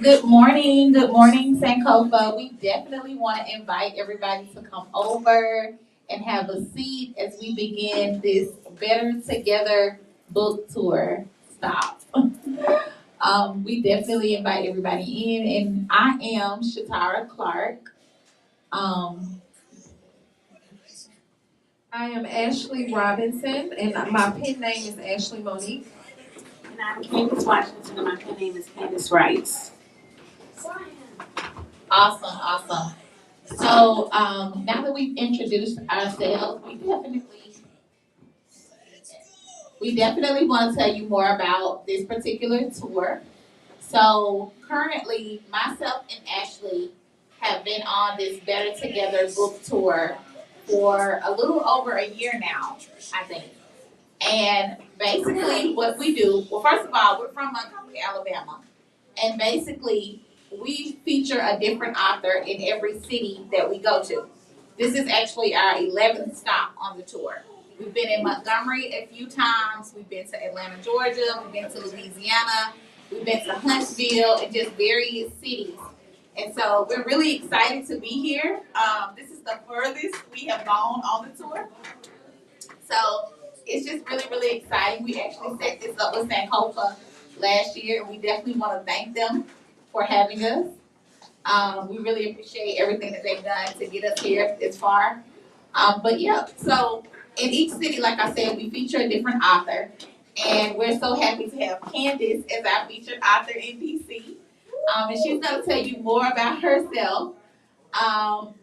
Good morning, Sankofa. We definitely want to invite everybody to come over and have a seat as we begin this Better Together book tour. Stop. We definitely invite everybody in, and I am Shatara Clark. Um, I am Ashley Robinson, and my pen name is Ashley Monique. And I'm Candace Washington, and my pen name is Candace Rice. awesome. So now that we've introduced ourselves, we definitely want to tell you more about this particular tour. So currently, myself and Ashley have been on this Better Together book tour for a little over a year now, I think. And basically, what we do, well, first of all, we're from Montgomery, Alabama. And basically, we feature a different author in every city that we go to. This is actually our 11th stop on the tour. We've been in Montgomery a few times. We've been to Atlanta, Georgia. We've been to Louisiana. We've been to Huntsville and just various cities. And so we're really excited to be here. This is the furthest we have gone on the tour. So it's just really exciting. We actually set this up with Sankofa last year, and we definitely want to thank them for having us. We really appreciate everything that they've done to get us here this far. But yeah, so in each city, like I said, we feature a different author, and we're so happy to have Candace as our featured author in DC. And she's going to tell you more about herself.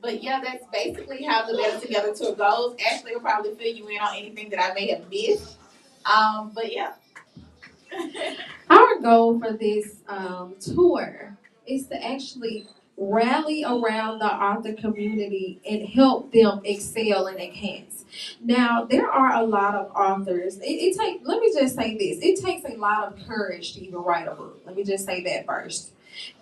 But yeah, that's basically how the Better Together tour goes. Ashley will probably fill you in on anything that I may have missed. But yeah. Our goal for this tour is to actually rally around the author community and help them excel and enhance. Now, there are a lot of authors. Let me just say this. It takes a lot of courage to even write a book. Let me just say that first.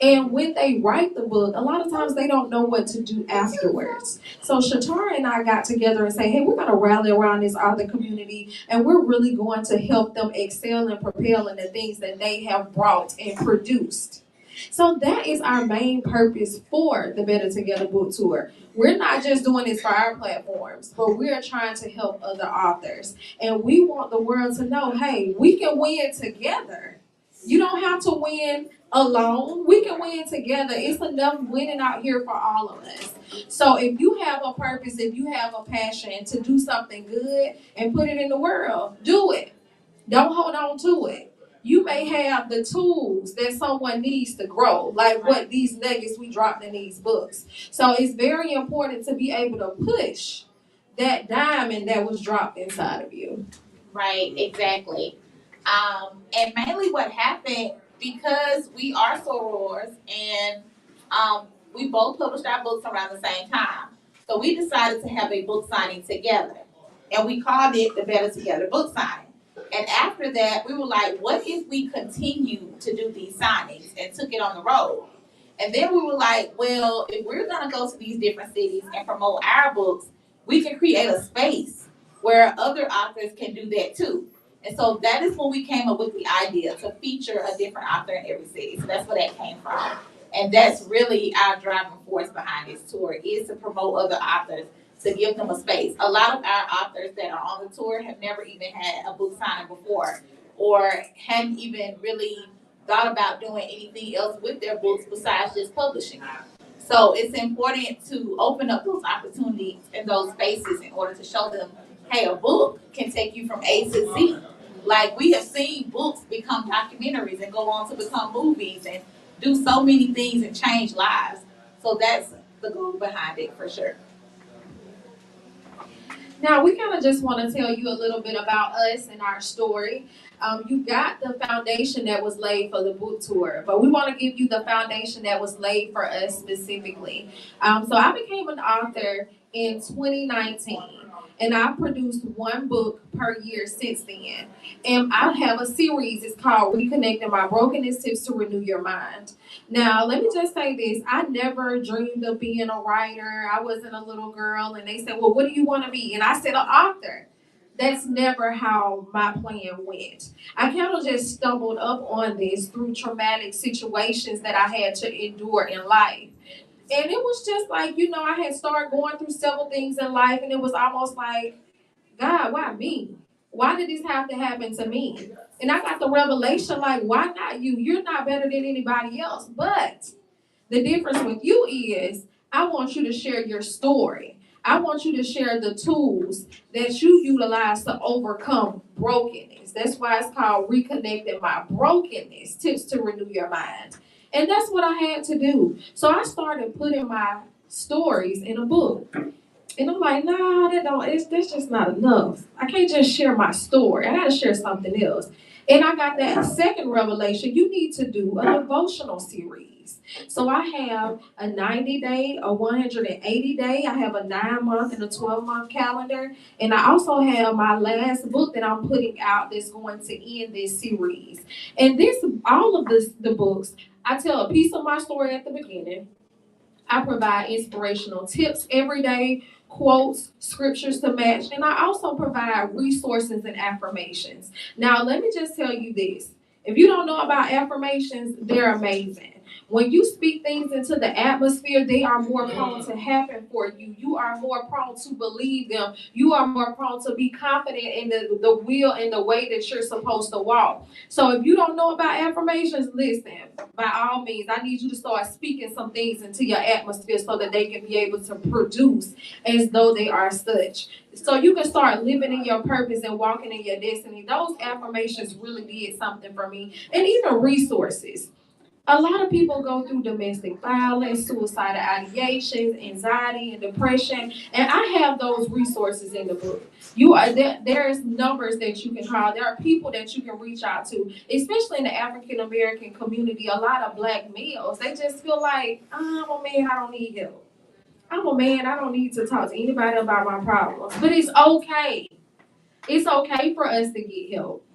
And when they write the book, a lot of times they don't know what to do afterwards. So Shatara and I got together and say, hey, we're going to rally around this author community, and we're really going to help them excel and propel in the things that they have brought and produced. So that is our main purpose for the Better Together book tour. We're not just doing this for our platforms, but we are trying to help other authors. And we want the world to know, hey, we can win together. You don't have to win alone. We can win together. It's enough winning out here for all of us. So if you have a purpose, if you have a passion to do something good and put it in the world, do it. Don't hold on to it. You may have the tools that someone needs to grow, like what these nuggets we dropped in these books. So it's very important to be able to push that diamond that was dropped inside of you. Right, exactly. And mainly what happened, because we are sorors and we both published our books around the same time. So we decided to have a book signing together. And we called it the Better Together book signing. And after that, we were like, what if we continue to do these signings and took it on the road? And then we were like, well, if we're going to go to these different cities and promote our books, we can create a space where other authors can do that too. And so that is when we came up with the idea to feature a different author in every city. So that's where that came from. And that's really our driving force behind this tour, is to promote other authors, to give them a space. A lot of our authors that are on the tour have never even had a book signing before, or hadn't even really thought about doing anything else with their books besides just publishing. So it's important to open up those opportunities and those spaces in order to show them, hey, a book can take you from A to Z. Like, we have seen books become documentaries and go on to become movies and do so many things and change lives. So that's the goal behind it for sure. Now, we kind of just want to tell you a little bit about us and our story. You got the foundation that was laid for the book tour, but we want to give you the foundation that was laid for us specifically. So I became an author in 2019. And I've produced one book per year since then. And I have a series, it's called Reconnecting My Brokenness Tips to Renew Your Mind. Now, let me just say this. I never dreamed of being a writer. I wasn't a little girl, and they said, well, what do you want to be? And I said, an author. That's never how my plan went. I kind of just stumbled up on this through traumatic situations that I had to endure in life. And it was just like, I had started going through several things in life, and it was almost like, God, why me? Why did this have to happen to me? And I got the revelation, like, why not you? You're not better than anybody else. But the difference with you is I want you to share your story. I want you to share the tools that you utilize to overcome brokenness. That's why it's called Reconnecting My Brokenness, Tips to Renew Your Mind. And that's what I had to do. So I started putting my stories in a book. And I'm like, nah, that's just not enough. I can't just share my story. I gotta share something else. And I got that second revelation. You need to do a devotional series. So I have a 90-day, a 180-day, I have a 9-month and a 12-month calendar. And I also have my last book that I'm putting out that's going to end this series. And all of the books, I tell a piece of my story at the beginning. I provide inspirational tips every day, quotes, scriptures to match, and I also provide resources and affirmations. Now, let me just tell you this. If you don't know about affirmations, they're amazing. When you speak things into the atmosphere, they are more prone to happen for you. You are more prone to believe them. You are more prone to be confident in the will and the way that you're supposed to walk. So if you don't know about affirmations, listen, by all means, I need you to start speaking some things into your atmosphere so that they can be able to produce as though they are such. So you can start living in your purpose and walking in your destiny. Those affirmations really did something for me. And even resources. A lot of people go through domestic violence, suicidal ideations, anxiety, and depression, and I have those resources in the book. There's numbers that you can call. There are people that you can reach out to, especially in the African American community. A lot of black males, they just feel like, I'm a man, I don't need help. I'm a man, I don't need to talk to anybody about my problems. But it's okay. It's okay for us to get help.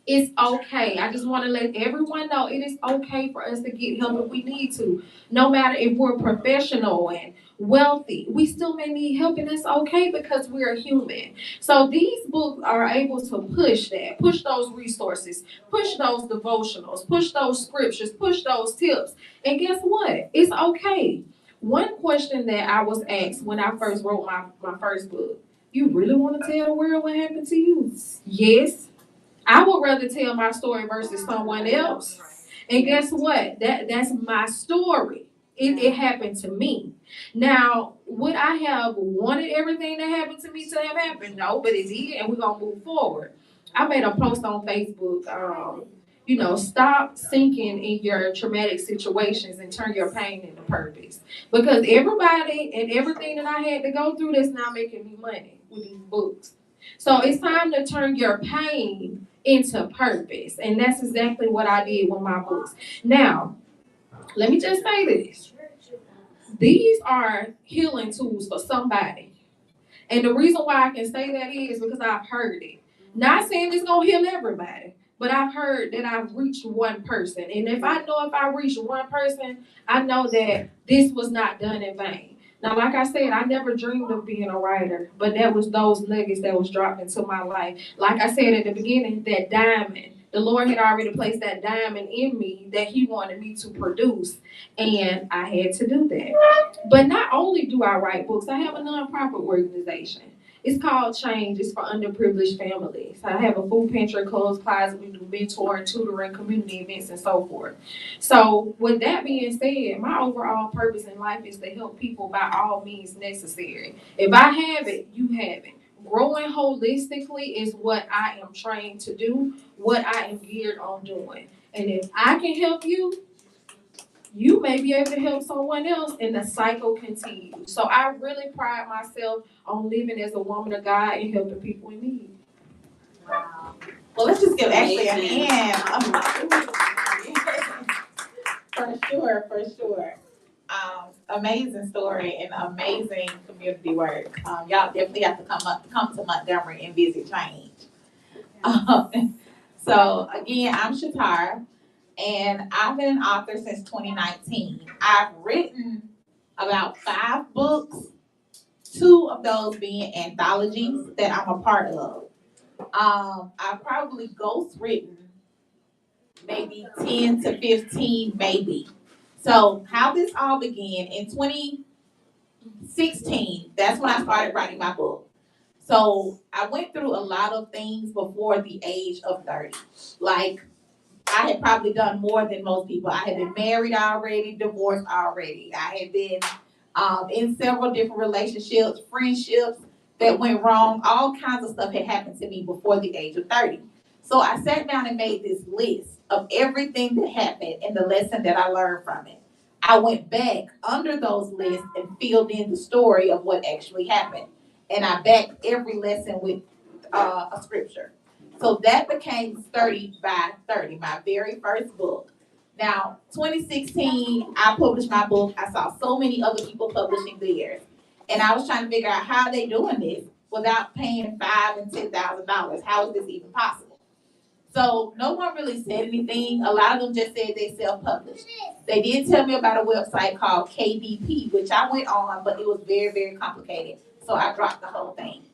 It's okay. I just want to let everyone know it is okay for us to get help if we need to. No matter if we're professional and wealthy, we still may need help, and it's okay because we're human. So these books are able to push those resources, push those devotionals, push those scriptures, push those tips. And guess what? It's okay. One question that I was asked when I first wrote my first book, you really want to tell the world what happened to you? Yes. I would rather tell my story versus someone else. And guess what? That's my story. It happened to me. Now, would I have wanted everything that happened to me to have happened? No, but it did, and we're gonna move forward. I made a post on Facebook. Stop sinking in your traumatic situations and turn your pain into purpose. Because everybody and everything that I had to go through that's not making me money with these books. So it's time to turn your pain into purpose. And that's exactly what I did with my books. Now, let me just say this. These are healing tools for somebody. And the reason why I can say that is because I've heard it. Not saying it's going to heal everybody, but I've heard that I've reached one person. And if I reached one person, I know that this was not done in vain. Now, like I said, I never dreamed of being a writer, but that was those nuggets that was dropped into my life. Like I said at the beginning, that diamond, the Lord had already placed that diamond in me that He wanted me to produce, and I had to do that. But not only do I write books, I have a nonprofit organization. It's called Change. It's for underprivileged families. I have a food pantry, clothes closet. We do mentoring, tutoring, community events, and so forth. So, with that being said, my overall purpose in life is to help people by all means necessary. If I have it, you have it. Growing holistically is what I am trained to do, what I am geared on doing. And if I can help you, you may be able to help someone else, and the cycle continues. So I really pride myself on living as a woman of God and helping people in need. Wow. Well, let's just give Ashley a hand. For sure, for sure. Amazing story and amazing community work. Y'all definitely have to come to Montgomery and visit Change. So again, I'm Shatara, and I've been an author since 2019. I've written about 5 books, 2 of those being anthologies that I'm a part of. I probably ghost written maybe 10 to 15, maybe. So how this all began in 2016, that's when I started writing my book. So I went through a lot of things before the age of 30. Like I had probably done more than most people. I had been married already, divorced already. I had been in several different relationships, friendships that went wrong. All kinds of stuff had happened to me before the age of 30. So I sat down and made this list of everything that happened and the lesson that I learned from it. I went back under those lists and filled in the story of what actually happened. And I backed every lesson with a scripture. So that became 30 by 30, my very first book. Now, 2016, I published my book. I saw so many other people publishing theirs. And I was trying to figure out how they doing this without paying $5,000 and $10,000. How is this even possible? So no one really said anything. A lot of them just said they self-published. They did tell me about a website called KDP, which I went on, but it was very, very complicated. So I dropped the whole thing.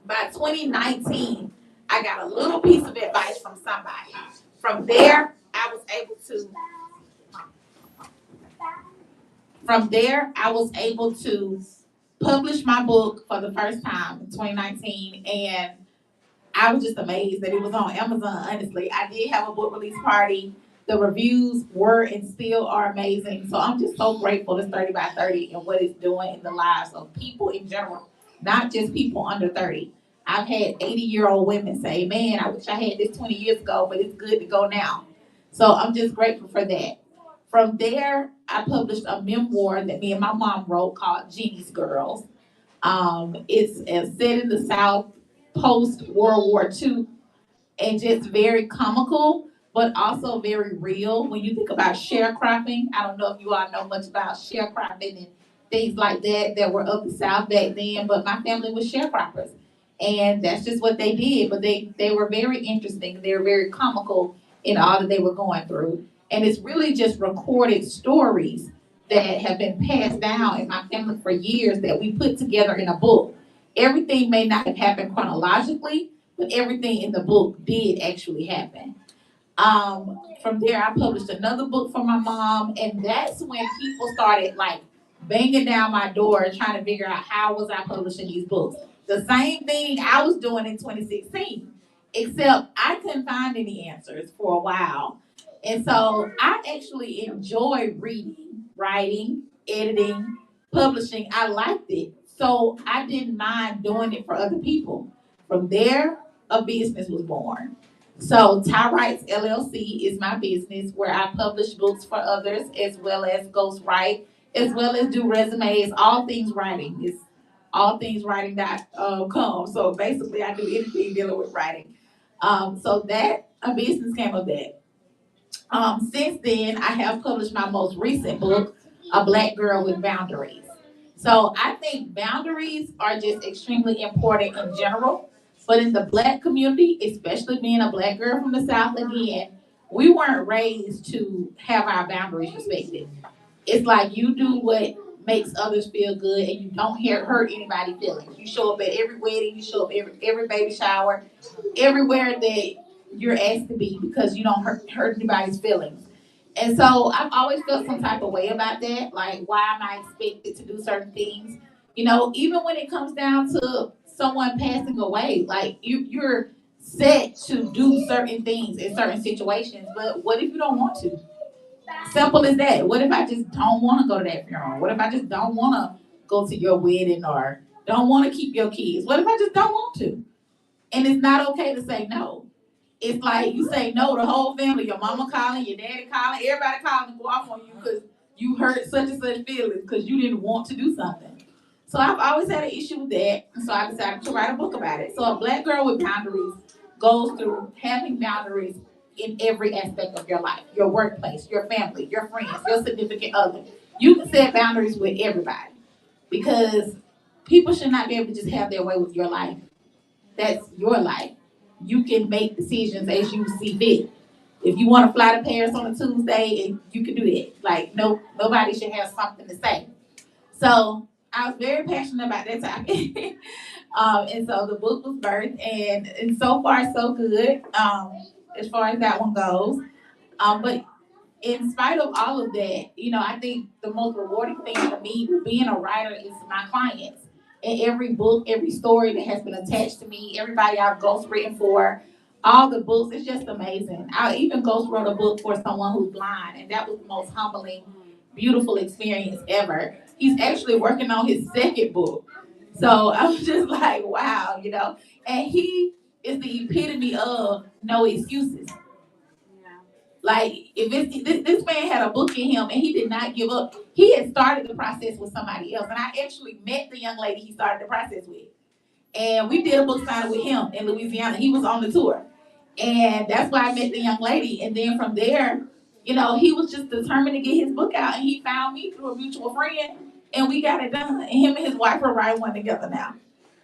By 2019, I got a little piece of advice from somebody. From there, I was able to publish my book for the first time in 2019, and I was just amazed that it was on Amazon. Honestly, I did have a book release party. The reviews were and still are amazing. So I'm just so grateful to 30 by 30 and what it's doing in the lives of people in general, not just people under 30. I've had 80-year-old women say, man, I wish I had this 20 years ago, but it's good to go now. So I'm just grateful for that. From there, I published a memoir that me and my mom wrote called Jeannie's Girls. It's set in the South post World War II and just very comical, but also very real. When you think about sharecropping, I don't know if you all know much about sharecropping and things like that were of the South back then, but my family was sharecroppers. And that's just what they did. But they were very interesting. They were very comical in all that they were going through. And it's really just recorded stories that have been passed down in my family for years that we put together in a book. Everything may not have happened chronologically, but everything in the book did actually happen. From there, I published another book for my mom, and that's when people started like banging down my door trying to figure out how was I publishing these books. The same thing I was doing in 2016, except I couldn't find any answers for a while. And so I actually enjoy reading, writing, editing, publishing. I liked it. So I didn't mind doing it for other people. From there, a business was born. So Ty Writes LLC is my business where I publish books for others as well as ghostwrite, as well as do resumes, all things writing. It's allthingswriting.com. So basically I do anything dealing with writing. So that a business came of that. Since then, I have published my most recent book, A Black Girl with Boundaries. So I think boundaries are just extremely important in general, but in the Black community, especially being a Black girl from the South again, we weren't raised to have our boundaries respected. It's like you do what makes others feel good and you don't hurt anybody's feelings. You show up at every wedding, you show up every baby shower, everywhere that you're asked to be because you don't hurt anybody's feelings. And so I've always felt some type of way about that. Like, why am I expected to do certain things? Even when it comes down to someone passing away, like you're set to do certain things in certain situations. But what if you don't want to? Simple as that. What if I just don't want to go to that funeral? What if I just don't want to go to your wedding or don't want to keep your kids? What if I just don't want to? And it's not okay to say no. It's like you say no, the whole family, your mama calling, your daddy calling, everybody calling to go off on you because you hurt such and such feelings because you didn't want to do something. So I've always had an issue with that. And so I decided to write a book about it. So A Black Girl with Boundaries goes through having boundaries in every aspect of your life, your workplace, your family, your friends, your significant other. You can set boundaries with everybody because people should not be able to just have their way with your life. That's your life. You can make decisions as you see fit. If you want to fly to Paris on a Tuesday, and you can do that. Like, no, nobody should have something to say. So I was very passionate about that topic. And so the book was birthed, and so far so good, as far as that one goes. But in spite of all of that, I think the most rewarding thing for me with being a writer is my clients. And every book, every story that has been attached to me, everybody I've ghostwritten for, all the books, it's just amazing. I even ghost wrote a book for someone who's blind, and that was the most humbling, beautiful experience ever. He's actually working on his second book. So I was just like, wow. And he is the epitome of no excuses. Like, if this man had a book in him and he did not give up, he had started the process with somebody else. And I actually met the young lady he started the process with. And we did a book signing with him in Louisiana. He was on the tour. And that's why I met the young lady. And then from there, he was just determined to get his book out. And he found me through a mutual friend. And we got it done. And him and his wife are writing one together now.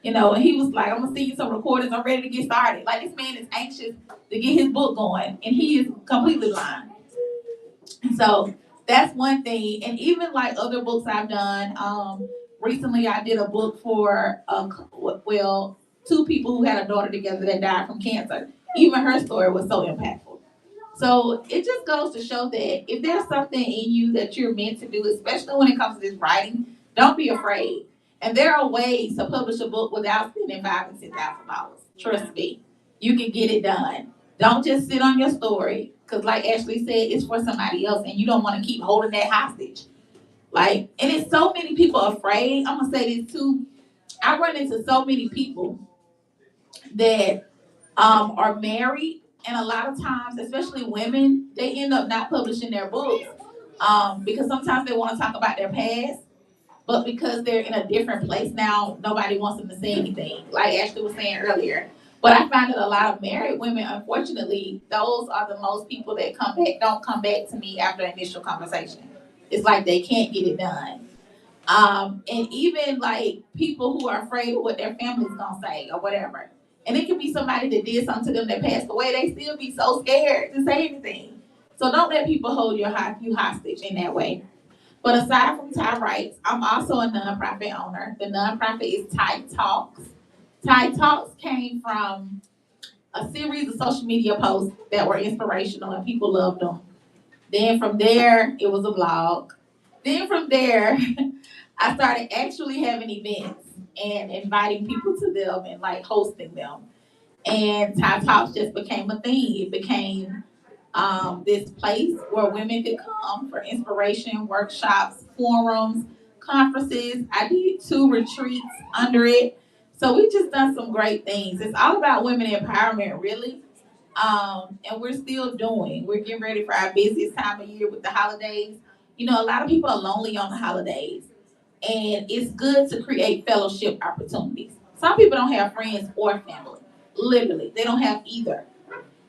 And he was like, I'm gonna send you some recordings. I'm ready to get started. Like, this man is anxious to get his book going, and he is completely blind. And so that's one thing. And even like other books I've done, recently I did a book for two people who had a daughter together that died from cancer. Even her story was so impactful. So it just goes to show that if there's something in you that you're meant to do, especially when it comes to this writing, don't be afraid. And there are ways to publish a book without spending $5,000 and $6,000. Trust me, you can get it done. Don't just sit on your story, because like Ashley said, it's for somebody else, and you don't want to keep holding that hostage. Like, and it's so many people afraid. I'm gonna say this too. I run into so many people that are married, and a lot of times, especially women, they end up not publishing their books because sometimes they want to talk about their past, but because they're in a different place now, nobody wants them to say anything, like Ashley was saying earlier. But I find that a lot of married women, unfortunately, those are the most people that don't come back to me after initial conversation. It's like they can't get it done. And even like people who are afraid of what their family's gonna say or whatever. And it could be somebody that did something to them that passed away. They still be so scared to say anything. So don't let people hold you hostage in that way. But aside from Ty Rights, I'm also a nonprofit owner. The nonprofit is Ty Talks. Ty Talks came from a series of social media posts that were inspirational and people loved them. Then from there, it was a blog. Then from there, I started actually having events and inviting people to them and like hosting them. And Ty Talks just became a thing. It became this place where women could come for inspiration, workshops, forums, conferences. I did 2 retreats under it. So we just done some great things. It's all about women empowerment, really. And we're still doing. We're getting ready for our busiest time of year with the holidays. A lot of people are lonely on the holidays, and it's good to create fellowship opportunities. Some people don't have friends or family. Literally, they don't have either.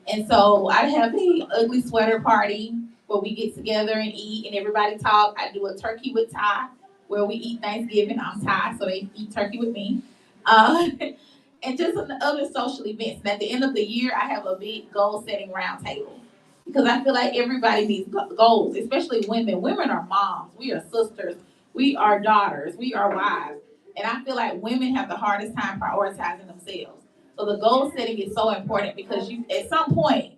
And so I have a ugly sweater party where we get together and eat and everybody talk. I do a turkey with Thai where we eat Thanksgiving. I'm Thai, so they eat turkey with me. Uh, and just some other social events. And at the end of the year, I have a big goal setting roundtable because I feel like everybody needs goals, especially women. Women are moms. We are sisters. We are daughters. We are wives. And I feel like women have the hardest time prioritizing themselves. So the goal setting is so important because you, at some point,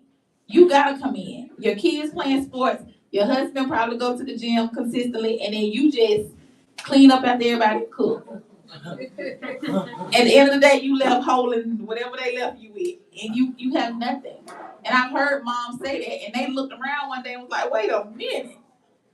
you gotta come in. Your kids playing sports. Your husband probably go to the gym consistently, and then you just clean up after everybody cook. At the end of the day, you left holding whatever they left you with, and you have nothing. And I've heard moms say that, and they looked around one day and was like, "Wait a minute,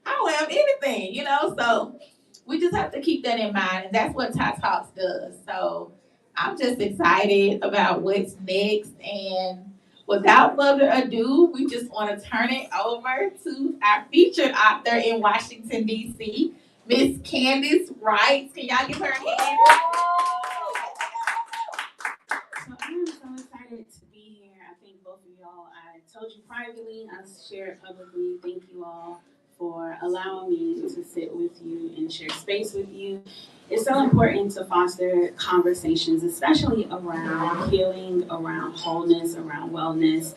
I don't have anything." So we just have to keep that in mind, and that's what Ty Talks does. So I'm just excited about what's next, and without further ado, we just want to turn it over to our featured author in Washington D.C., Miss Candace Wright. Can y'all give her a hand? So I'm so excited to be here. I think both of y'all, I told you privately, I shared publicly. Thank you all for allowing me to sit with you and share space with you. It's so important to foster conversations, especially around healing, around wholeness, around wellness,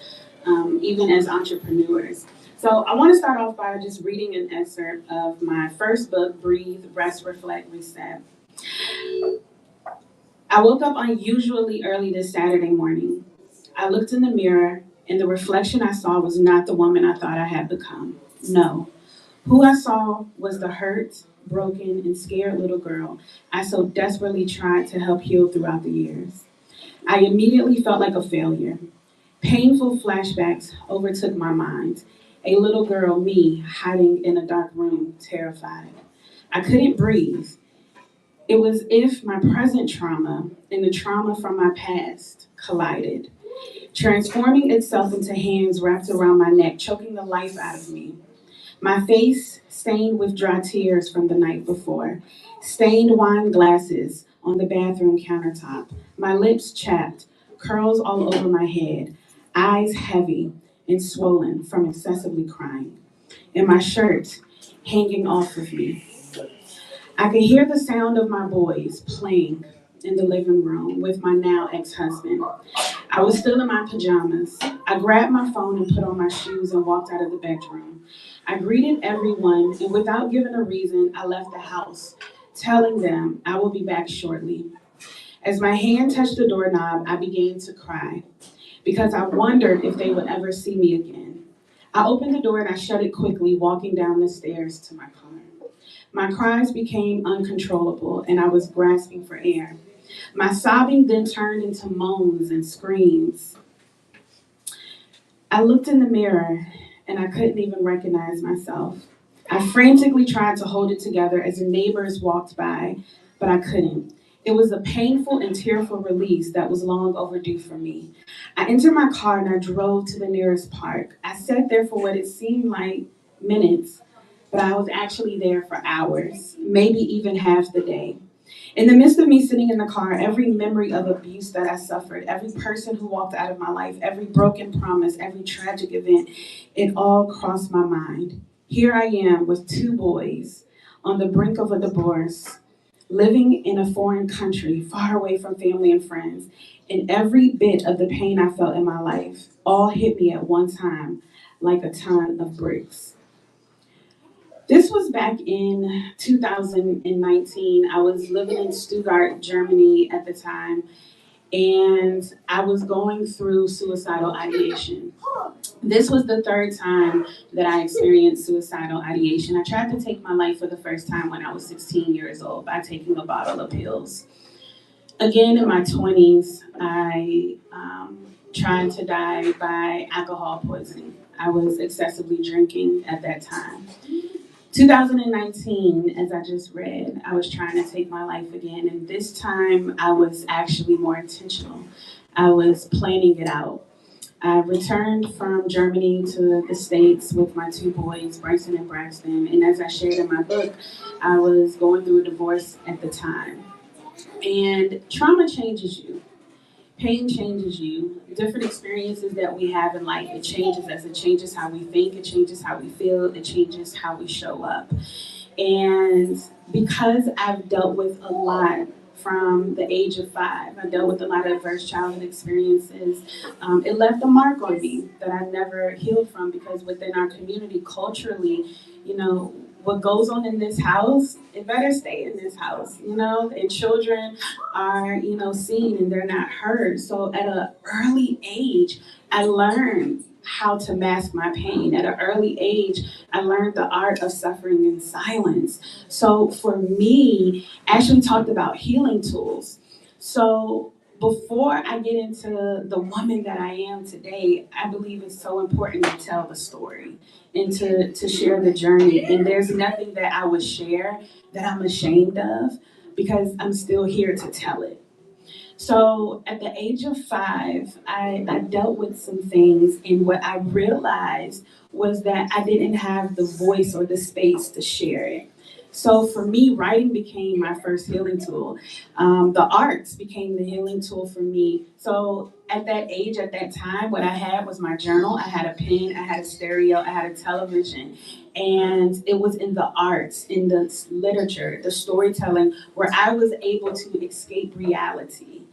even as entrepreneurs. So I want to start off by just reading an excerpt of my first book, Breathe, Rest, Reflect, Reset. I woke up unusually early this Saturday morning. I looked in the mirror, and the reflection I saw was not the woman I thought I had become. No. Who I saw was the hurt, broken, and scared little girl I so desperately tried to help heal throughout the years. I immediately felt like a failure. Painful flashbacks overtook my mind. A little girl, me, hiding in a dark room, terrified. I couldn't breathe. It was as if my present trauma and the trauma from my past collided, transforming itself into hands wrapped around my neck, choking the life out of me. My face stained with dry tears from the night before, stained wine glasses on the bathroom countertop, my lips chapped, curls all over my head, eyes heavy and swollen from excessively crying, and my shirt hanging off of me. I could hear the sound of my boys playing in the living room with my now ex-husband. I was still in my pajamas. I grabbed my phone and put on my shoes and walked out of the bedroom. I greeted everyone, and without giving a reason, I left the house, telling them I will be back shortly. As my hand touched the doorknob, I began to cry because I wondered if they would ever see me again. I opened the door and I shut it quickly, walking down the stairs to my car. My cries became uncontrollable, and I was grasping for air. My sobbing then turned into moans and screams. I looked in the mirror, and I couldn't even recognize myself. I frantically tried to hold it together as the neighbors walked by, but I couldn't. It was a painful and tearful release that was long overdue for me. I entered my car and I drove to the nearest park. I sat there for what it seemed like minutes, but I was actually there for hours, maybe even half the day. In the midst of me sitting in the car, every memory of abuse that I suffered, every person who walked out of my life, every broken promise, every tragic event, it all crossed my mind. Here I am with two boys on the brink of a divorce, living in a foreign country, far away from family and friends, and every bit of the pain I felt in my life all hit me at one time like a ton of bricks. This was back in 2019. I was living in Stuttgart, Germany at the time, and I was going through suicidal ideation. This was the third time that I experienced suicidal ideation. I tried to take my life for the first time when I was 16 years old by taking a bottle of pills. Again, in my 20s, I tried to die by alcohol poisoning. I was excessively drinking at that time. 2019, as I just read, I was trying to take my life again, and this time I was actually more intentional. I was planning it out. I returned from Germany to the States with my two boys, Bryson and Braxton, and as I shared in my book, I was going through a divorce at the time. And trauma changes you. Pain changes you. Different experiences that we have in life, it changes us. It changes how we think. It changes how we feel. It changes how we show up. And because I've dealt with a lot from the age of 5, I dealt with a lot of adverse childhood experiences. It left a mark on me that I never healed from because within our community, culturally, you know, what goes on in this house, it better stay in this house, you know, and children are, you know, seen and they're not heard. So at an early age, I learned how to mask my pain. At an early age, I learned the art of suffering in silence. So for me, Ashley talked about healing tools. So before I get into the woman that I am today, I believe it's so important to tell the story and to share the journey. And there's nothing that I would share that I'm ashamed of because I'm still here to tell it. So at the age of 5, I dealt with some things, and what I realized was that I didn't have the voice or the space to share it. So for me, writing became my first healing tool. The arts became the healing tool for me. So at that age, at that time, what I had was my journal. I had a pen, I had a stereo, I had a television. And it was in the arts, in the literature, the storytelling, where I was able to escape reality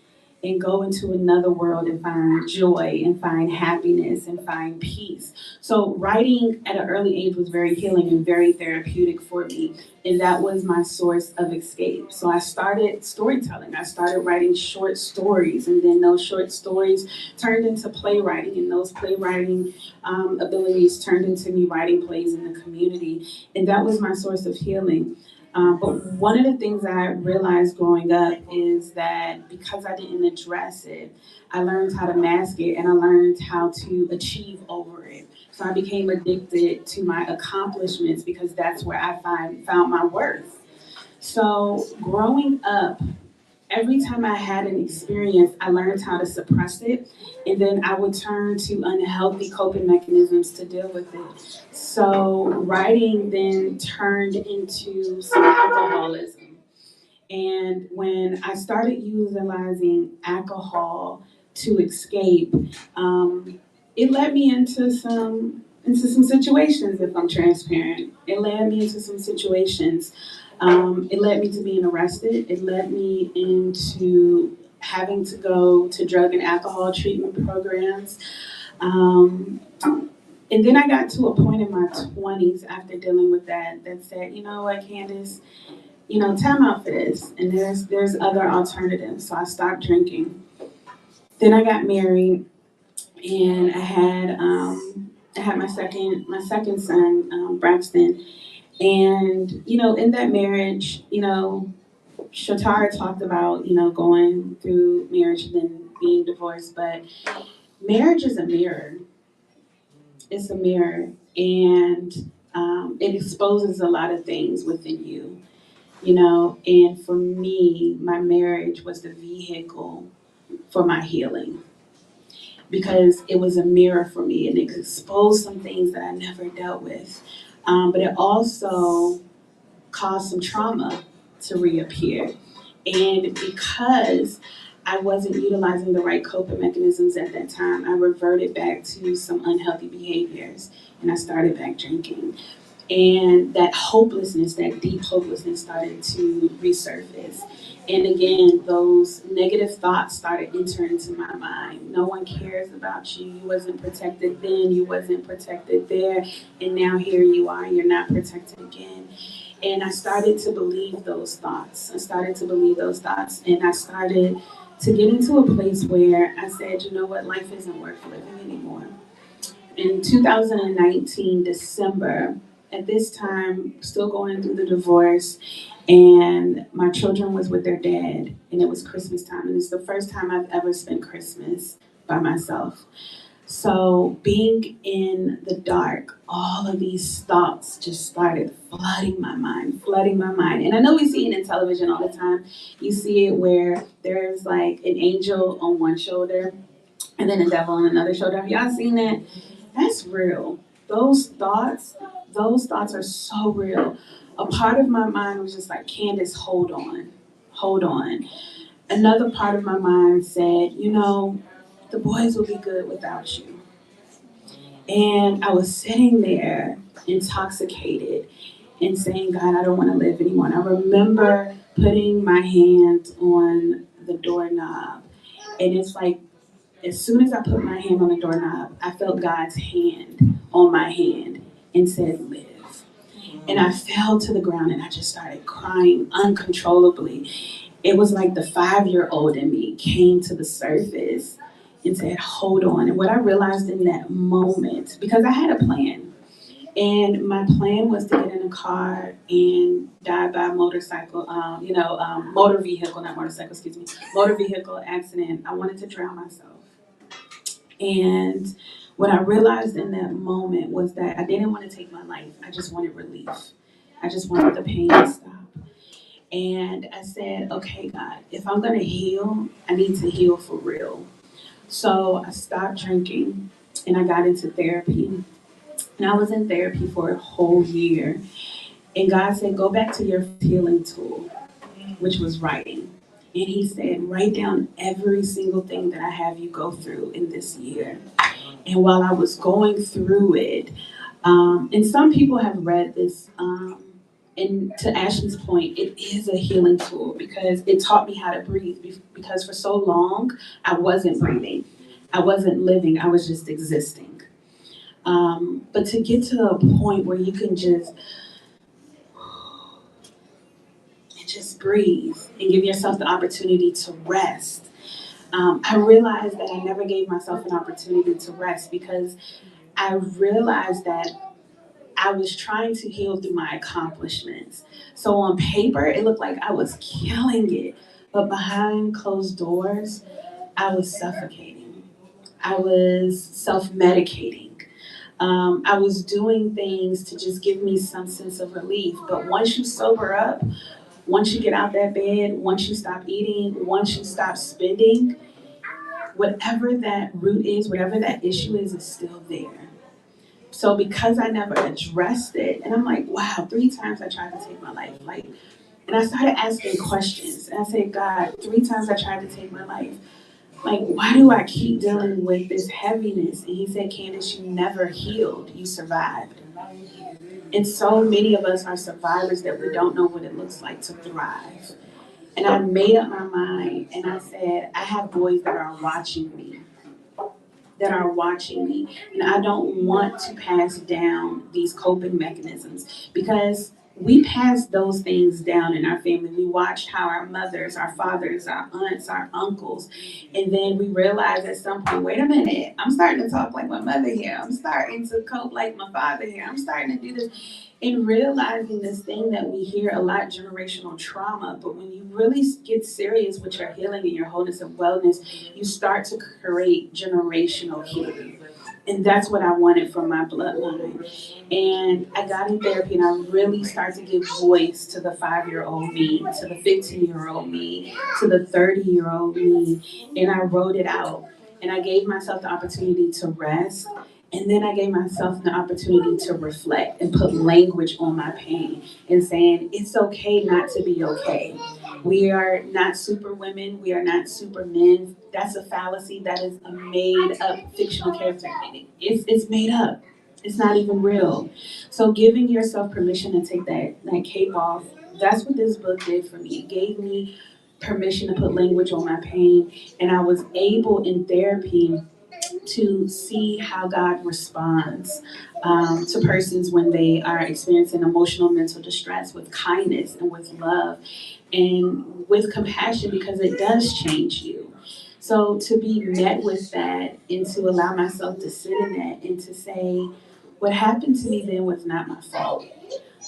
and go into another world and find joy and find happiness and find peace. So writing at an early age was very healing and very therapeutic for me. And that was my source of escape. So I started storytelling. I started writing short stories, and then those short stories turned into playwriting, and those playwriting abilities turned into me writing plays in the community. And that was my source of healing. But one of the things I realized growing up is that because I didn't address it, I learned how to mask it and I learned how to achieve over it. So I became addicted to my accomplishments because that's where I found my worth. So growing up, every time I had an experience, I learned how to suppress it, and then I would turn to unhealthy coping mechanisms to deal with it. So writing then turned into some alcoholism. And when I started utilizing alcohol to escape, it led me into some situations. If I'm transparent, it led me into some situations. It led me to being arrested. It led me into having to go to drug and alcohol treatment programs. Um, and then I got to a point in my 20s after dealing with that said, you know what, Candace, time out for this. And there's other alternatives. So I stopped drinking. Then I got married, and I had my second son, Braxton. And in that marriage, Shatara talked about going through marriage and then being divorced, but marriage is a mirror. It's a mirror, and it exposes a lot of things within you. And for me, my marriage was the vehicle for my healing because it was a mirror for me and it exposed some things that I never dealt with. But it also caused some trauma to reappear. And because I wasn't utilizing the right coping mechanisms at that time, I reverted back to some unhealthy behaviors and I started back drinking. And that hopelessness, that deep hopelessness started to resurface. And again, those negative thoughts started entering into my mind. No one cares about you. You wasn't protected then, you wasn't protected there, and now here you are, you're not protected again. And I started to believe those thoughts. And I started to get into a place where I said, you know what, life isn't worth living anymore. In 2019, December, at this time, still going through the divorce, and my children was with their dad, and it was Christmas time, and it's the first time I've ever spent Christmas by myself. So being in the dark, all of these thoughts just started flooding my mind. And I know we see it in television all the time. You see it where there's like an angel on one shoulder and then a devil on another shoulder. Have y'all seen that? That's real. Those thoughts are so real. A part of my mind was just like, Candace, hold on, hold on. Another part of my mind said, the boys will be good without you. And I was sitting there intoxicated and saying, God, I don't want to live anymore. And I remember putting my hand on the doorknob. And it's like, as soon as I put my hand on the doorknob, I felt God's hand on my hand and said, live. And I fell to the ground and I just started crying uncontrollably. It was like the 5-year-old in me came to the surface and said, hold on. And what I realized in that moment, because I had a plan, and my plan was to get in a car and die by motorcycle, motor vehicle, not motorcycle, excuse me, motor vehicle accident. I wanted to drown myself. And what I realized in that moment was that I didn't want to take my life. I just wanted relief. I just wanted the pain to stop. And I said, okay, God, if I'm going to heal, I need to heal for real. So I stopped drinking and I got into therapy. And I was in therapy for a whole year. And God said, go back to your healing tool, which was writing. And He said, write down every single thing that I have you go through in this year. And while I was going through it, and some people have read this And to Ashley's point, it is a healing tool because it taught me how to breathe. Because for so long, I wasn't breathing, I wasn't living, I was just existing. But to get to a point where you can just breathe and give yourself the opportunity to rest. I realized that I never gave myself an opportunity to rest because I realized that I was trying to heal through my accomplishments. So on paper, it looked like I was killing it. But behind closed doors, I was suffocating. I was self medicating. I was doing things to just give me some sense of relief. But once you sober up, once you get out that bed, once you stop eating, once you stop spending, whatever that root is, whatever that issue is still there. So because I never addressed it, and I'm like, wow, 3 times I tried to take my life. Like, and I started asking questions. And I said, God, 3 times I tried to take my life. Like, why do I keep dealing with this heaviness? And he said, Candace, you never healed, you survived. And so many of us are survivors that we don't know what it looks like to thrive. And I made up my mind and I said, I have boys that are watching me, and I don't want to pass down these coping mechanisms because we passed those things down in our family. We watched how our mothers, our fathers, our aunts, our uncles, and then we realized at some point, wait a minute, I'm starting to talk like my mother here. I'm starting to cope like my father here. I'm starting to do this. And realizing this thing that we hear a lot, generational trauma, but when you really get serious with your healing and your wholeness and wellness, you start to create generational healing. And that's what I wanted from my bloodline. And I got in therapy and I really started to give voice to the 5-year-old me, to the 15-year-old me, to the 30-year-old me. And I wrote it out. And I gave myself the opportunity to rest. And then I gave myself the opportunity to reflect and put language on my pain and saying, it's okay not to be okay. We are not super women. We are not super men. That's a fallacy. That is a made up fictional character. It's made up. It's not even real. So giving yourself permission to take that cape off, that's what this book did for me. It gave me permission to put language on my pain. And I was able in therapy to see how God responds to persons when they are experiencing emotional mental distress with kindness and with love and with compassion because it does change you. So to be met with that and to allow myself to sit in that and to say, what happened to me then was not my fault.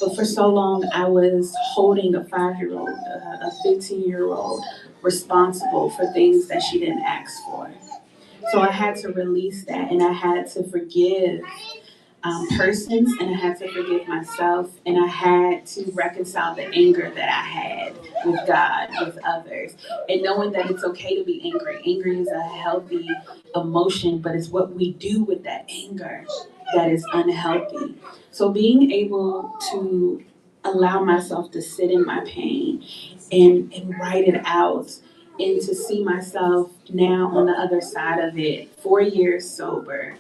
But for so long, I was holding a 5-year-old, a 15-year-old responsible for things that she didn't ask for. So I had to release that and I had to forgive persons and I had to forgive myself and I had to reconcile the anger that I had with God, with others. And knowing that it's okay to be angry. Angry is a healthy emotion, but it's what we do with that anger that is unhealthy. So being able to allow myself to sit in my pain and write it out and to see myself now on the other side of it, 4 years sober,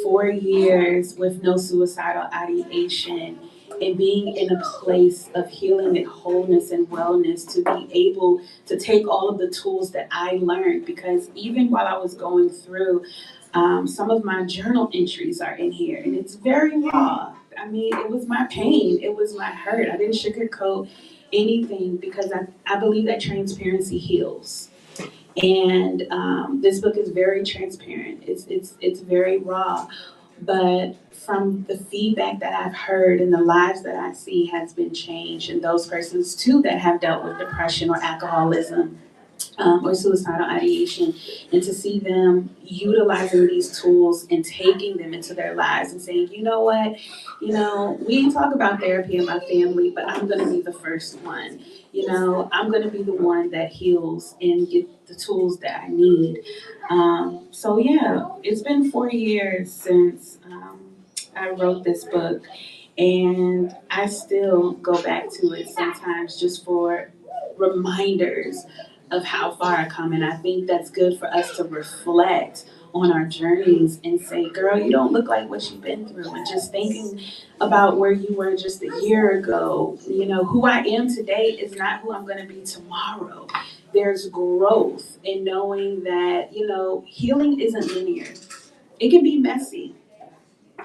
4 years with no suicidal ideation, and being in a place of healing and wholeness and wellness to be able to take all of the tools that I learned. Because even while I was going through, some of my journal entries are in here, and it's very raw. I mean, it was my pain, it was my hurt. I didn't sugarcoat anything because I believe that transparency heals. And this book is very transparent. It's very raw, but from the feedback that I've heard and the lives that I see has been changed, and those persons too that have dealt with depression or alcoholism or suicidal ideation, and to see them utilizing these tools and taking them into their lives and saying, you know what, we didn't talk about therapy in my family, but I'm going to be the first one. I'm going to be the one that heals and get the tools that I need. So yeah, it's been 4 years since I wrote this book, and I still go back to it sometimes just for reminders of how far I come. And I think that's good for us to reflect on our journeys and say, girl, you don't look like what you've been through. And just thinking about where you were just a year ago, who I am today is not who I'm going to be tomorrow. There's growth in knowing that, healing isn't linear. It can be messy.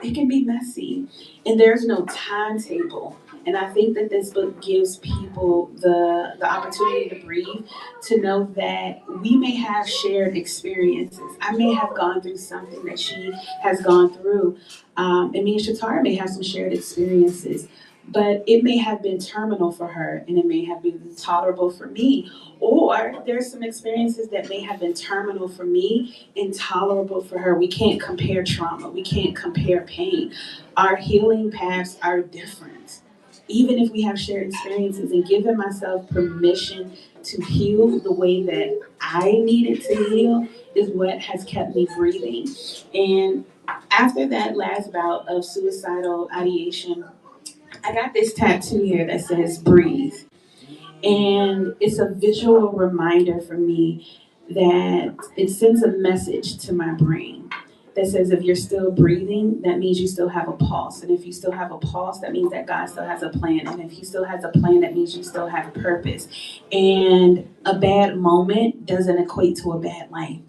It can be messy, and there's no timetable. And I think that this book gives people the opportunity to breathe, to know that we may have shared experiences. I may have gone through something that she has gone through, and me and Shatara may have some shared experiences. But it may have been terminal for her, and it may have been tolerable for me. Or there's some experiences that may have been terminal for me, intolerable for her. We can't compare trauma. We can't compare pain. Our healing paths are different. Even if we have shared experiences, and giving myself permission to heal the way that I needed to heal is what has kept me breathing. And after that last bout of suicidal ideation, I got this tattoo here that says breathe. And it's a visual reminder for me that it sends a message to my brain that says if you're still breathing, that means you still have a pulse. And if you still have a pulse, that means that God still has a plan. And if He still has a plan, that means you still have purpose. And a bad moment doesn't equate to a bad life.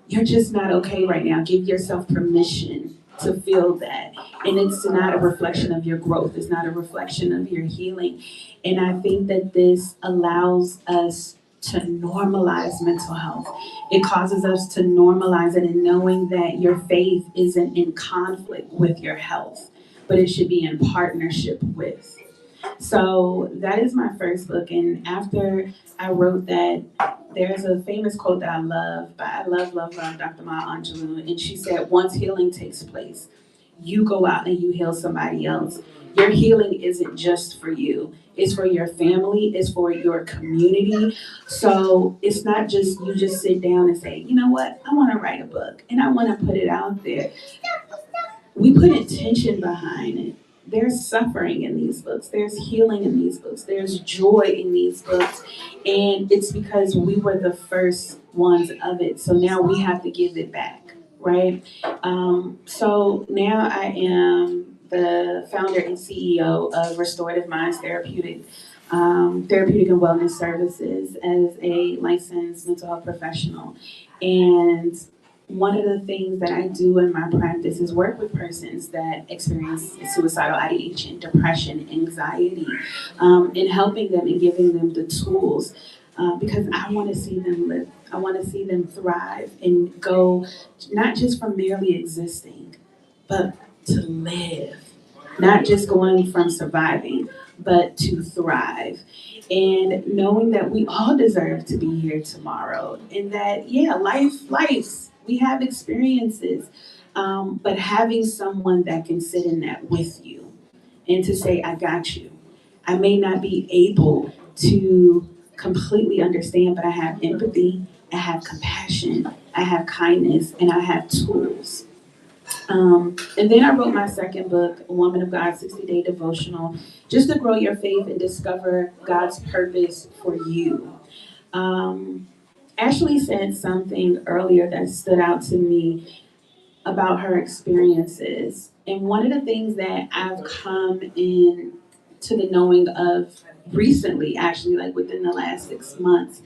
You're just not okay right now. Give yourself permission to feel that. And it's not a reflection of your growth. It's not a reflection of your healing. And I think that this allows us to normalize mental health. It causes us to normalize it in knowing that your faith isn't in conflict with your health, but it should be in partnership with. So that is my first book. And after I wrote that, there's a famous quote that I love by love Dr. Maya Angelou. And she said, once healing takes place, you go out and you heal somebody else. Your healing isn't just for you. It's for your family. It's for your community. So it's not just you just sit down and say, you know what, I want to write a book and I want to put it out there. We put intention behind it. There's suffering in these books. There's healing in these books. There's joy in these books. And it's because we were the first ones of it. So now we have to give it back, right? So now I am the founder and CEO of Restorative Minds Therapeutic and Wellness Services as a licensed mental health professional. And one of the things that I do in my practice is work with persons that experience suicidal ideation, depression, anxiety, and helping them and giving them the tools because I want to see them live. I want to see them thrive and go not just from merely existing, but to live. Not just going from surviving, but to thrive. And knowing that we all deserve to be here tomorrow. And that, life's, we have experiences. But having someone that can sit in that with you and to say, I got you. I may not be able to completely understand, but I have empathy, I have compassion, I have kindness, and I have tools. And then I wrote my second book, A Woman of God 60-Day Devotional, just to grow your faith and discover God's purpose for you. Ashley said something earlier that stood out to me about her experiences. And one of the things that I've come in to the knowing of recently, actually, like within the last 6 months,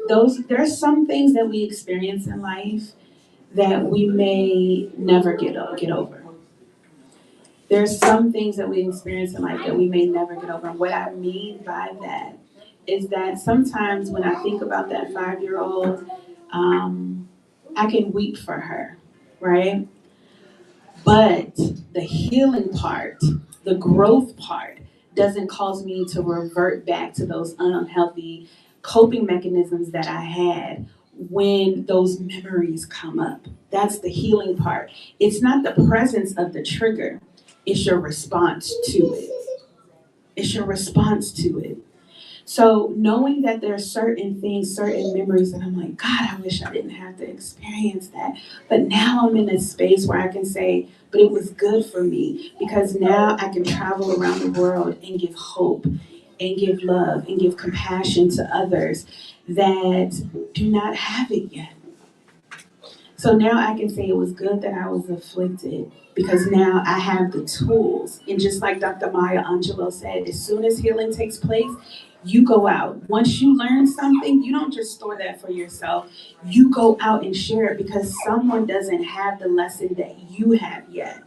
there's some things that we experience in life that we may never get over. There's some things that we experience in life that we may never get over. And what I mean by that is that sometimes when I think about that 5-year-old, I can weep for her, right? But the healing part, the growth part, doesn't cause me to revert back to those unhealthy coping mechanisms that I had when those memories come up. That's the healing part. It's not the presence of the trigger, it's your response to it. It's your response to it. So knowing that there are certain things, certain memories that I'm like, God, I wish I didn't have to experience that. But now I'm in a space where I can say, but it was good for me because now I can travel around the world and give hope and give love and give compassion to others that do not have it yet. So now I can say it was good that I was afflicted because now I have the tools. And just like Dr. Maya Angelou said, as soon as healing takes place, you go out. Once you learn something, you don't just store that for yourself. You go out and share it because someone doesn't have the lesson that you have yet.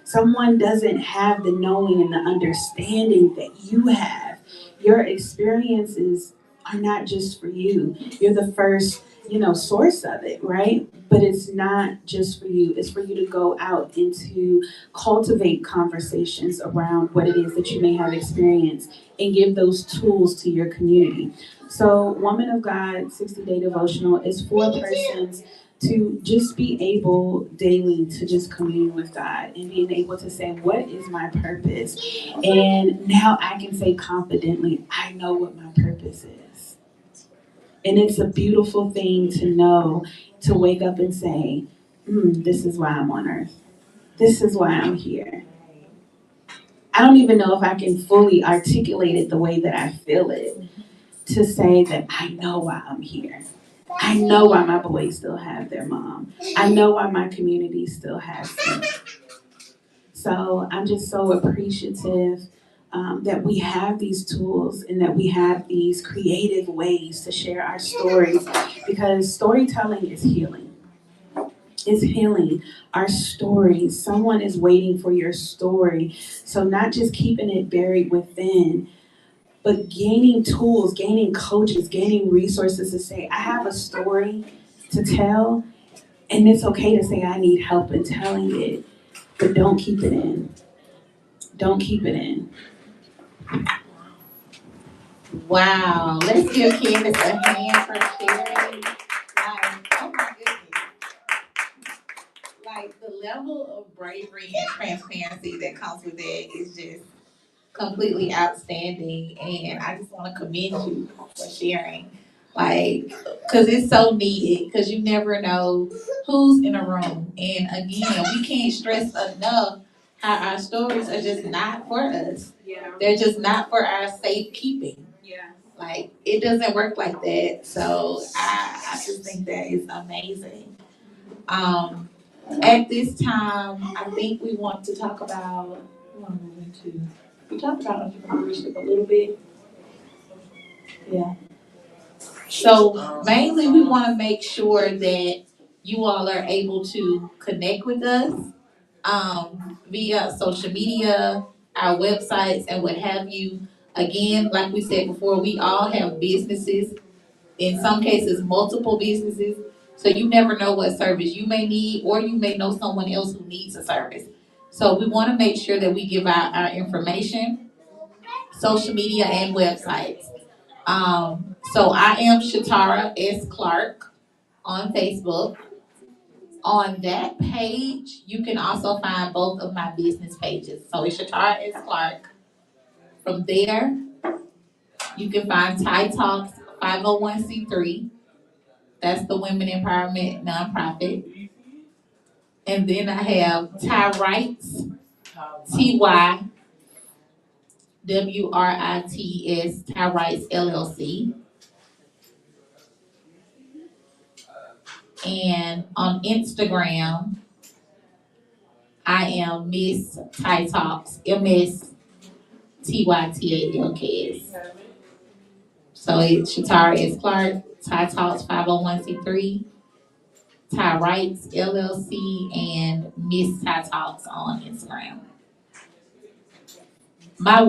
Someone doesn't have the knowing and the understanding that you have. Your experiences are not just for you. You're the first, source of it, right? But it's not just for you. It's for you to go out and to cultivate conversations around what it is that you may have experienced and give those tools to your community. So, Woman of God 60-day devotional is for persons to just be able daily to just commune with God and being able to say, what is my purpose? And now I can say confidently, I know what my purpose is. And it's a beautiful thing to know, to wake up and say, this is why I'm on earth. This is why I'm here. I don't even know if I can fully articulate it the way that I feel it, to say that I know why I'm here. I know why my boys still have their mom. I know why my community still has them. So I'm just so appreciative that we have these tools and that we have these creative ways to share our stories, because storytelling is healing. It's healing our stories. Someone is waiting for your story. So not just keeping it buried within, but gaining tools, gaining coaches, gaining resources to say, I have a story to tell, and it's okay to say I need help in telling it, but don't keep it in. Don't keep it in. Wow. Let's give Candace a hand for sharing. Like, oh my goodness. Like, the level of bravery and transparency that comes with it is just completely outstanding. And I just want to commend you for sharing. Like, because it's so needed, because you never know who's in a room. And again, we can't stress enough how our stories are just not for us. Yeah. They're just not for our safekeeping. Yeah. Like, it doesn't work like that. So I just think that is amazing. At this time, I think we want to talk about, we talked about entrepreneurship a little bit. Yeah. So mainly we want to make sure that you all are able to connect with us via social media, our websites, and what have you. Again, like we said before, we all have businesses, in some cases, multiple businesses. So you never know what service you may need, or you may know someone else who needs a service. So we want to make sure that we give out our information, social media, and websites. So I am Shatara S. Clark on Facebook. On that page, you can also find both of my business pages. So it's Shatara S. Clark. From there, you can find Ty Talks 501c3. That's the Women Empowerment Nonprofit. And then I have Ty Rights, TYWRITS, Ty Rights LLC. And on Instagram, I am Miss Ty Talks, MSTYTALKS. So it's Shatara S. Clark, Ty Talks 501c3, Ty Rights LLC, and Miss Ty Talks on Instagram. All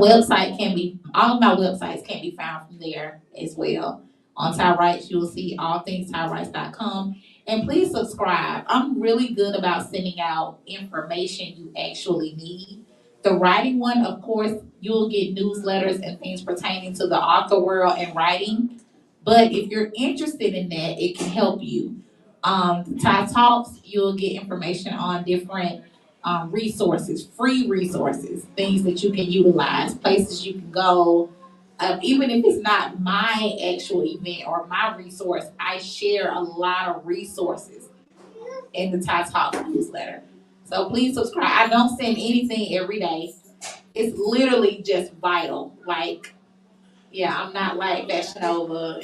of my websites can be found from there as well. On Ty Rights, you'll see all things TyRights.com. And please subscribe. I'm really good about sending out information you actually need. The writing one, of course, you'll get newsletters and things pertaining to the author world and writing. But if you're interested in that, it can help you. Ty Talks, you'll get information on different resources, free resources, things that you can utilize, places you can go. Even if it's not my actual event or my resource, I share a lot of resources in the Ty Talk newsletter. So please subscribe. I don't send anything every day. It's literally just vital. Like, Yeah, I'm not like Fashion Nova.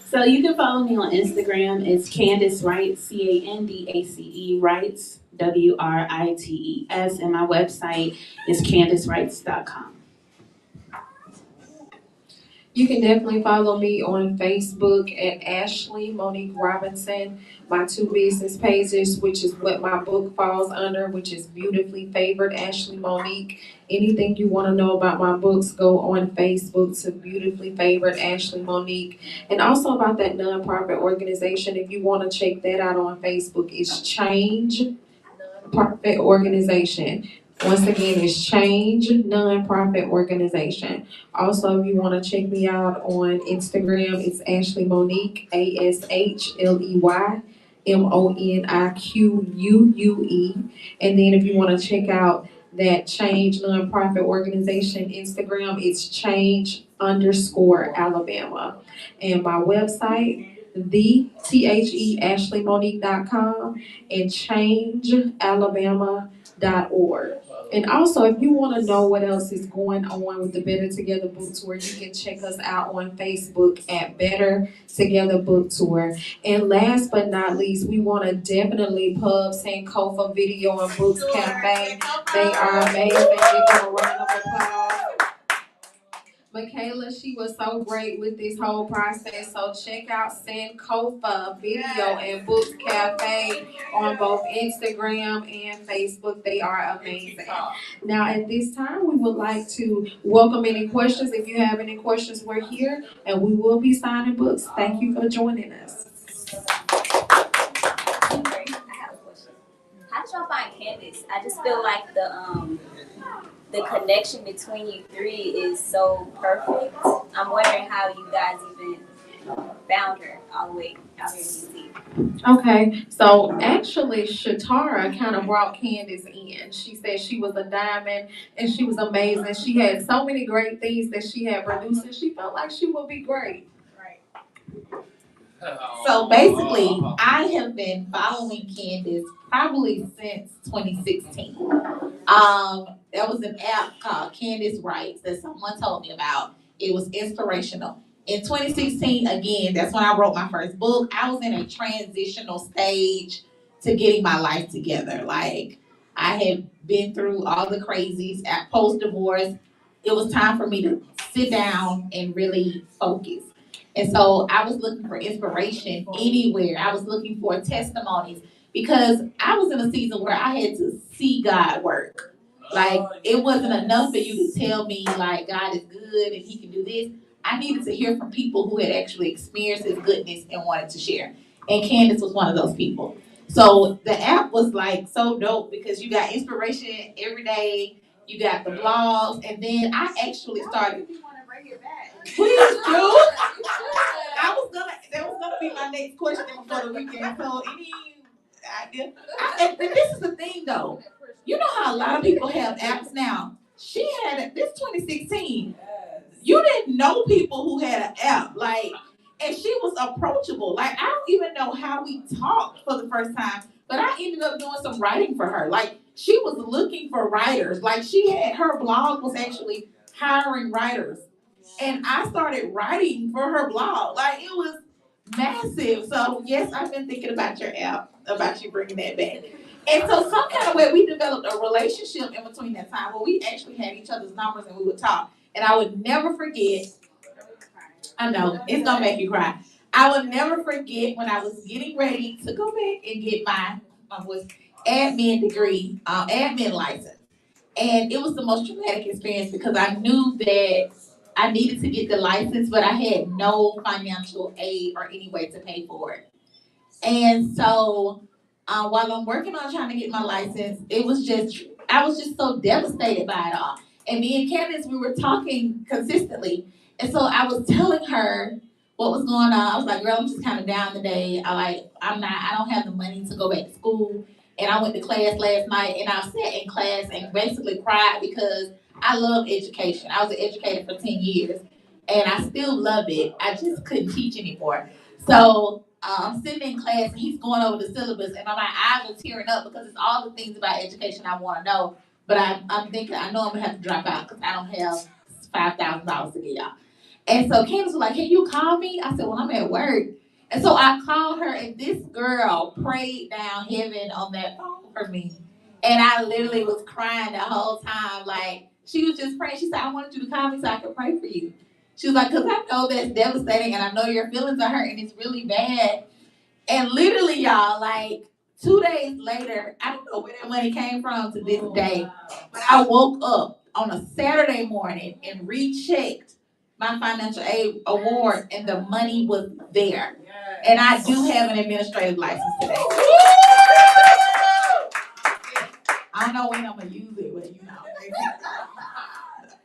So you can follow me on Instagram. It's Candace Writes, Candace Writes, Writes, and my website is CandaceWrites.com. You can definitely follow me on Facebook at Ashley Monique Robinson. My two business pages, which is what my book falls under, which is Beautifully Favored Ashley Monique. Anything you want to know about my books, go on Facebook to Beautifully Favored Ashley Monique. And also about that nonprofit organization, if you want to check that out on Facebook, it's Change Nonprofit Organization. Once again, it's Change Nonprofit Organization. Also, if you want to check me out on Instagram, it's Ashley Monique, ASHLEYMONIQUUE. And then if you want to check out that Change Nonprofit Organization Instagram, it's change_Alabama. And my website, TheAshleyMonique.com and changealabama.org. And also, if you want to know what else is going on with the Better Together Book Tour, you can check us out on Facebook at Better Together Book Tour. And last but not least, we want to definitely pub Sankofa Video and Books Cafe. They are amazing. Give them a round of applause. Michaela, she was so great with this whole process. So check out Sankofa Video and Books Cafe on both Instagram and Facebook. They are amazing. Now at this time, we would like to welcome any questions. If you have any questions, we're here and we will be signing books. Thank you for joining us. I have a question. How did y'all find Candace? I just feel like the connection between you three is so perfect. I'm wondering how you guys even found her all the way out here in DC. Okay, so actually, Shatara kind of brought Candace in. She said she was a diamond and she was amazing. She had so many great things that she had produced, and she felt like she would be great. So basically, I have been following Candace probably since 2016. There was an app called Candace Writes that someone told me about. It was inspirational. In 2016, again, that's when I wrote my first book. I was in a transitional stage to getting my life together. Like, I had been through all the crazies at post divorce. It was time for me to sit down and really focus. And so I was looking for inspiration anywhere. I was looking for testimonies because I was in a season where I had to see God work. Like, it wasn't enough for you to tell me like God is good and he can do this. I needed to hear from people who had actually experienced his goodness and wanted to share. And Candace was one of those people. So the app was like so dope because you got inspiration every day. You got the blogs, and then I actually started. Please do. That was gonna be my next question before the weekend. So any idea? And this is the thing though. You know how a lot of people have apps now. She had it. This 2016. You didn't know people who had an app, like, and she was approachable. Like, I don't even know how we talked for the first time, but I ended up doing some writing for her. Like, she was looking for writers. Like, she had her blog was actually hiring writers, and I started writing for her blog. Like, it was massive. So yes, I've been thinking about your app, about you bringing that back. And so some kind of way we developed a relationship in between that time where we actually had each other's numbers and we would talk. And I would never forget. I know it's gonna make you cry. I would never forget when I was getting ready to go back and get my was admin degree, admin license, and it was the most traumatic experience because I knew that I needed to get the license, but I had no financial aid or any way to pay for it. And so while I'm working on trying to get my license, I was just so devastated by it all. And me and Candace, we were talking consistently. And so I was telling her what was going on. I was like, girl, I'm just kind of down today. I don't have the money to go back to school. And I went to class last night and I sat in class and basically cried because I love education. I was an educator for 10 years and I still love it. I just couldn't teach anymore. So I'm sitting in class and he's going over the syllabus and my eyes are tearing up because it's all the things about education I want to know. But I'm thinking, I know I'm gonna have to drop out because I don't have $5,000 to give y'all. And so Candace was like, "Can you call me?" I said, "Well, I'm at work." And so I called her, and this girl prayed down heaven on that phone for me. And I literally was crying the whole time. Like, she was just praying. She said, "I wanted you to call me so I could pray for you." She was like, "Because I know that's devastating, and I know your feelings are hurt, and it's really bad." And literally, y'all, like 2 days later, I don't know where that money came from to this day, but I woke up on a Saturday morning and rechecked my financial aid award, and the money was there. And I do have an administrative license today. I don't know when I'm gonna use it, but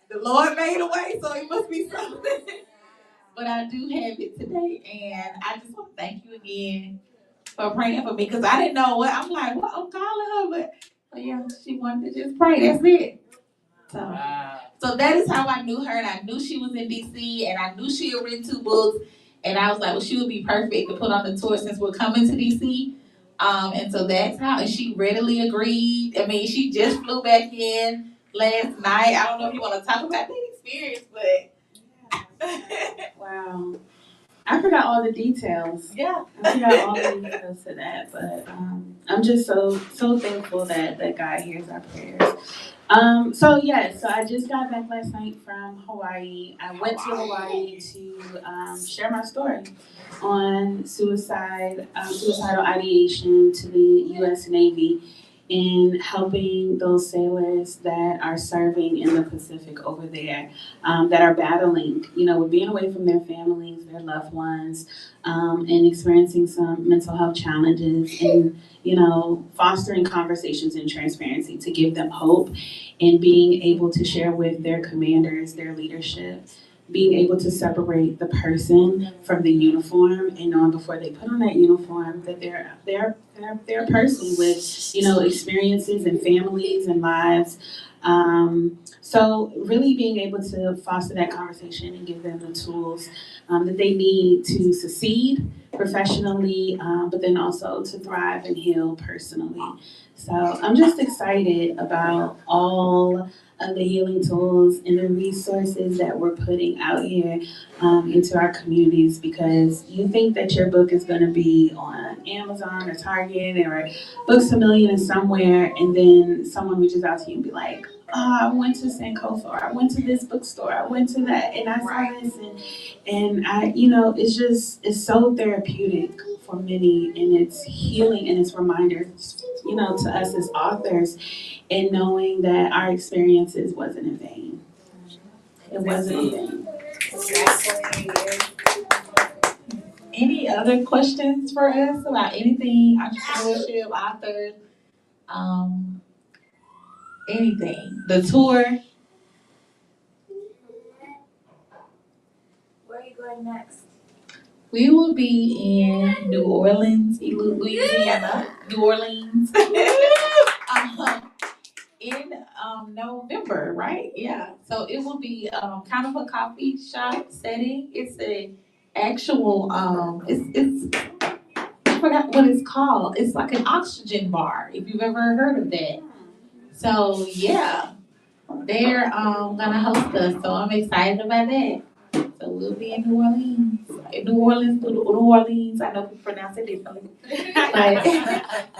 the Lord made a way, so it must be something. But I do have it today, and I just want to thank you again for praying for me, because I didn't know what I'm like. What I'm calling her, but yeah, she wanted to just pray. That's it. So that is how I knew her, and I knew she was in DC, and I knew she had written 2 books, and I was like, well, she would be perfect to put on the tour since we're coming to DC. And so that's how, and she readily agreed. I mean, she just flew back in last night. I don't know if you want to talk about that experience, but Wow. I forgot all the details. yeah. I forgot all the details to that, but I'm just so thankful that God hears our prayers. So I just got back last night from Hawaii. I went to Hawaii to share my story on suicidal ideation to the U.S. Navy, in helping those sailors that are serving in the Pacific over there, that are battling, with being away from their families, their loved ones, and experiencing some mental health challenges, and fostering conversations and transparency to give them hope, and being able to share with their commanders, their leadership, being able to separate the person from the uniform, and knowing before they put on that uniform that they're a person with experiences and families and lives. So really being able to foster that conversation and give them the tools that they need to succeed professionally, but then also to thrive and heal personally. So I'm just excited about all of the healing tools and the resources that we're putting out here into our communities, because you think that your book is going to be on Amazon or Target or Books A Million or somewhere, and then someone reaches out to you and be like, "Oh, I went to Sankofa, or I went to this bookstore, I went to that, and I saw this," and I, it's so therapeutic for many, and it's healing, and it's reminders, to us as authors, and knowing that our experiences wasn't in vain. It wasn't in vain. Any other questions for us about anything, entrepreneurship, authors, anything? The tour. Where are you going next? We will be in New Orleans, Louisiana. New Orleans. In November, right? Yeah. So it will be kind of a coffee shop setting. It's a actual it's I forgot what it's called. It's like an oxygen bar, if you've ever heard of that. So yeah, they're gonna host us. So I'm excited about that. So we'll be in New Orleans. New Orleans. I know people pronounce it differently.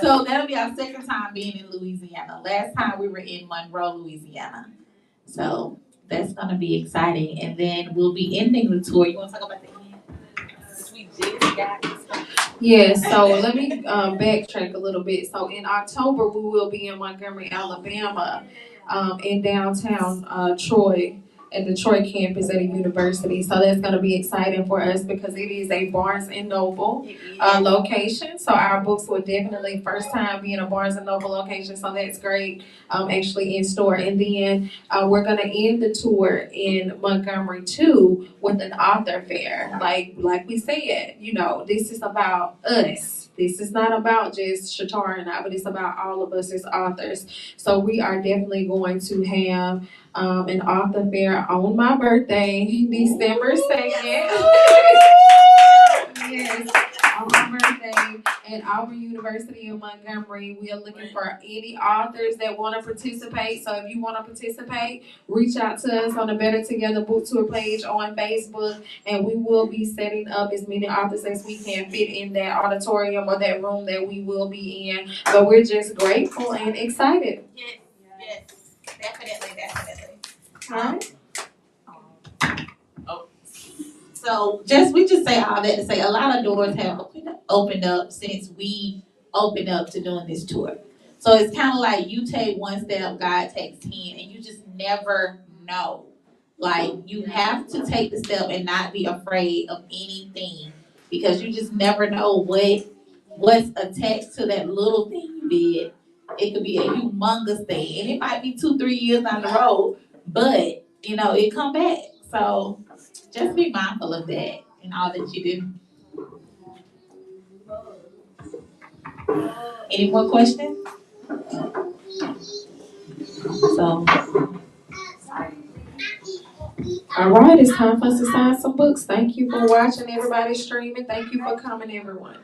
So that'll be our second time being in Louisiana. Last time we were in Monroe, Louisiana. So that's gonna be exciting. And then we'll be ending the tour. You wanna talk about that again? We just got Yes, so let me backtrack a little bit. So in October, we will be in Montgomery, Alabama, in downtown Troy, at the Troy campus at a university. So that's going to be exciting for us because it is a Barnes and Noble location. So our books will definitely first time be in a Barnes and Noble location. So that's great, actually in store. And then we're going to end the tour in Montgomery too with an author fair. Like we said, this is about us. This is not about just Shatara and I, but it's about all of us as authors. So we are definitely going to have an author fair on my birthday, December 2nd. Yes, on my birthday. at Auburn University in Montgomery. We are looking for any authors that want to participate. So if you want to participate, reach out to us on the Better Together Book Tour page on Facebook, and we will be setting up as many authors as we can fit in that auditorium or that room that we will be in. But we're just grateful and excited. Yes, definitely. All right. So we just say all that to say a lot of doors have opened up since we opened up to doing this tour. So it's kind of like you take one step, God takes 10, and you just never know. Like, you have to take the step and not be afraid of anything, because you just never know what's attached to that little thing you did. It could be a humongous thing, and it might be 2-3 years down the road, but it come back. So just be mindful of that in all that you do. Any more questions? So, All right, it's time for us to sign some books. Thank you for watching, everybody streaming. Thank you for coming, everyone.